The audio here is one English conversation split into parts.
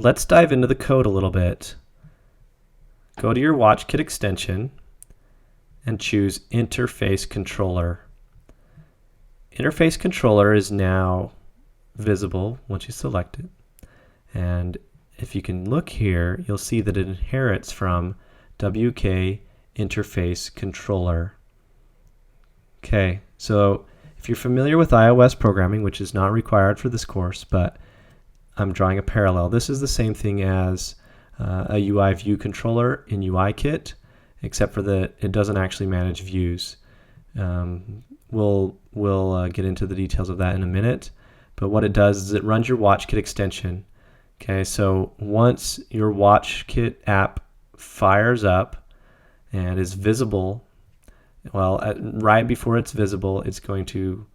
let's dive into the code a little bit. Go to your Watchkit extension and choose Interface Controller. Interface Controller is now visible once you select it. And if you can look here, you'll see that it inherits from WKInterfaceController. Okay, so if you're familiar with iOS programming, which is not required for this course, but I'm drawing a parallel. This is the same thing as a UI view controller in UIKit, except for that it doesn't actually manage views. We'll get into the details of that in a minute, but what it does is it runs your Watchkit extension. Okay, so once your Watchkit app fires up and is visible, well, right before it's visible, it's going to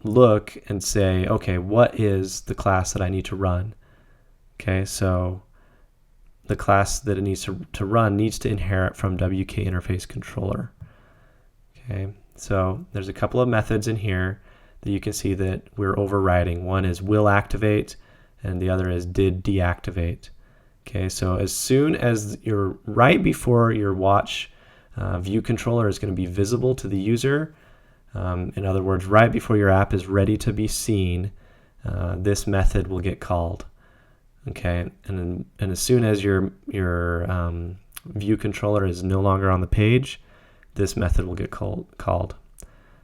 look and say, okay, what is the class that I need to run? Okay, so the class that it needs to run needs to inherit from WKInterfaceController. Okay, so there's a couple of methods in here that you can see that we're overriding. One is will activate, and the other is did deactivate. Okay, so as soon as you're right before your watch view controller is going to be visible to the user, in other words, right before your app is ready to be seen, this method will get called. Okay, and as soon as your view controller is no longer on the page, this method will get called.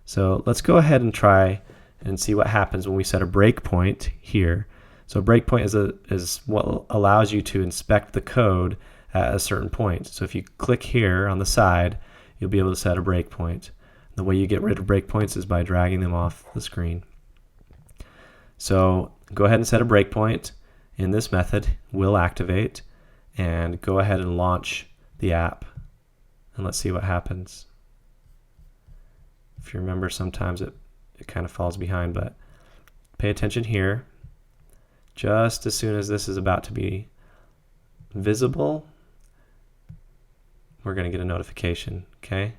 So let's go ahead and try and see what happens when we set a breakpoint here. So a breakpoint is what allows you to inspect the code at a certain point. So if you click here on the side, you'll be able to set a breakpoint. The way you get rid of breakpoints is by dragging them off the screen. So go ahead and set a breakpoint in this method, will activate, and go ahead and launch the app. And let's see what happens. If you remember, sometimes it kind of falls behind, but pay attention here. Just as soon as this is about to be visible, we're going to get a notification. Okay,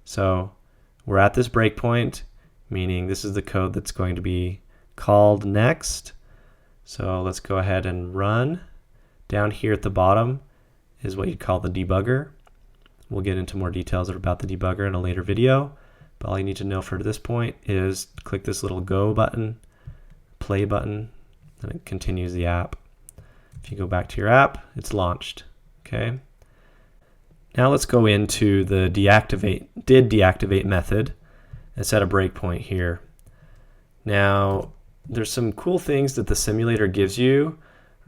so we're at this breakpoint, meaning this is the code that's going to be called next. So let's go ahead and run. Down here at the bottom is what you'd call the debugger. We'll get into more details about the debugger in a later video, but all you need to know for this point is click this little go button, play button, and it continues the app. If you go back to your app, it's launched. Okay. Now let's go into the did deactivate method and set a breakpoint here. Now there's some cool things that the simulator gives you.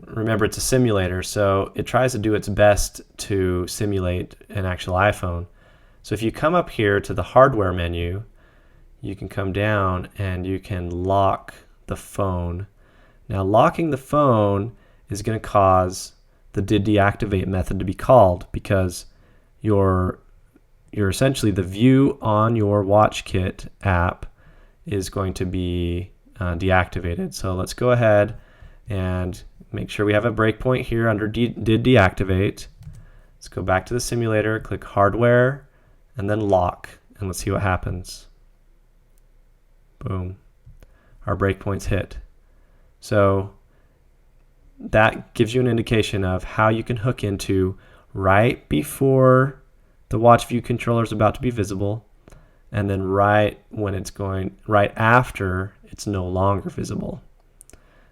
Remember, it's a simulator, so it tries to do its best to simulate an actual iPhone. So if you come up here to the hardware menu, you can come down and you can lock the phone. Now locking the phone is going to cause the did deactivate method to be called, because you're essentially the view on your Watchkit app is going to be deactivated. So let's go ahead and make sure we have a breakpoint here under did deactivate. Let's go back to the simulator, click hardware, and then lock, and let's see what happens. Boom. Our breakpoint's hit. So that gives you an indication of how you can hook into right before the watch view controller is about to be visible, and then right after it's no longer visible.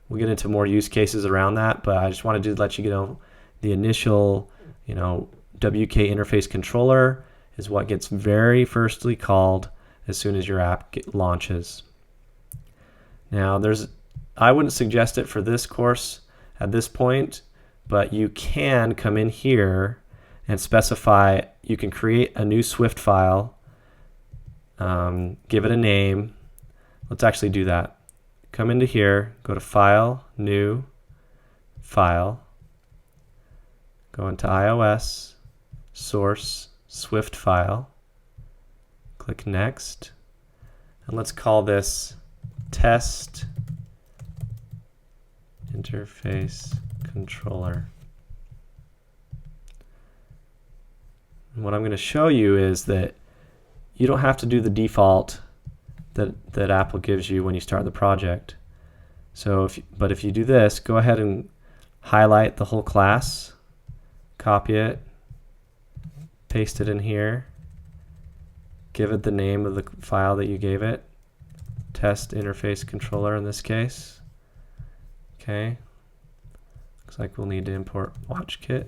We'll get into more use cases around that, but I just wanted to let you know the initial, WKInterfaceController is what gets very firstly called as soon as your app launches. Now I wouldn't suggest it for this course at this point, but you can come in here and specify. You can create a new Swift file, give it a name. Let's actually do that. Come into here, go to File, New, File, go into iOS, Source, Swift file, click Next, and let's call this Test Interface Controller. And what I'm going to show you is that you don't have to do the default that Apple gives you when you start the project. So if you do this, go ahead and highlight the whole class, copy it, paste it in here, give it the name of the file that you gave it, test interface controller in this case. Okay, looks like we'll need to import Watchkit.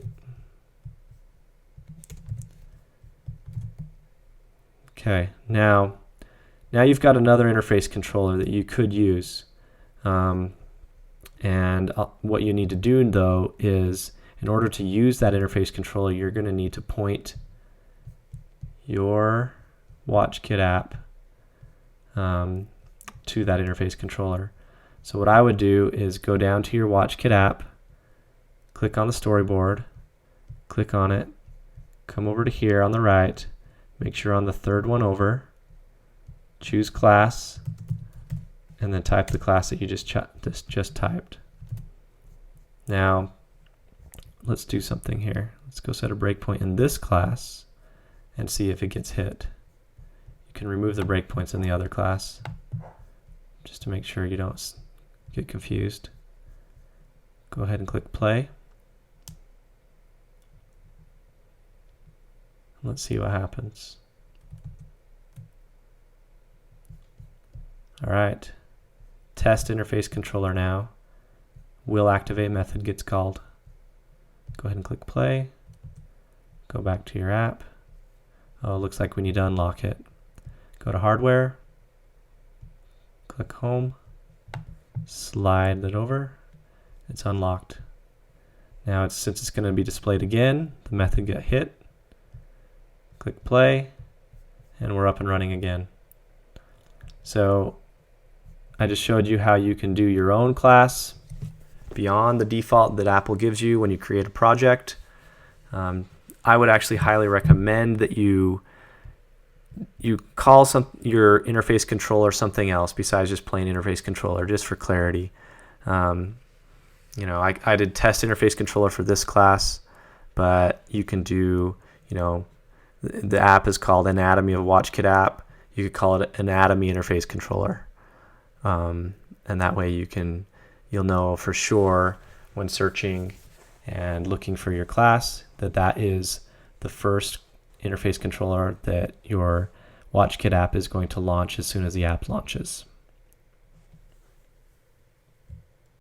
Okay, now you've got another interface controller that you could use. And what you need to do though is, in order to use that interface controller, you're going to need to point your Watchkit app to that interface controller. So what I would do is go down to your Watchkit app, click on the storyboard, click on it, come over to here on the right, make sure you're on the third one over, choose class, and then type the class that you just typed. Now let's do something here. Let's go set a breakpoint in this class and see if it gets hit. You can remove the breakpoints in the other class just to make sure you don't get confused. Go ahead and click play. Let's see what happens. All right, test interface controller now. Will activate method gets called. Go ahead and click play. Go back to your app. Oh, it looks like we need to unlock it. Go to hardware, click home, slide it over. It's unlocked. Now since it's going to be displayed again, the method got hit. Click play, and we're up and running again. So I just showed you how you can do your own class beyond the default that Apple gives you when you create a project. I would actually highly recommend that you call your interface controller something else besides just plain interface controller, just for clarity. You know, I did test interface controller for this class, but you can do, you know, the app is called Anatomy of Watchkit app. You could call it Anatomy interface controller, and that way you'll know for sure when searching and looking for your class that is the first interface controller that your Watchkit app is going to launch as soon as the app launches.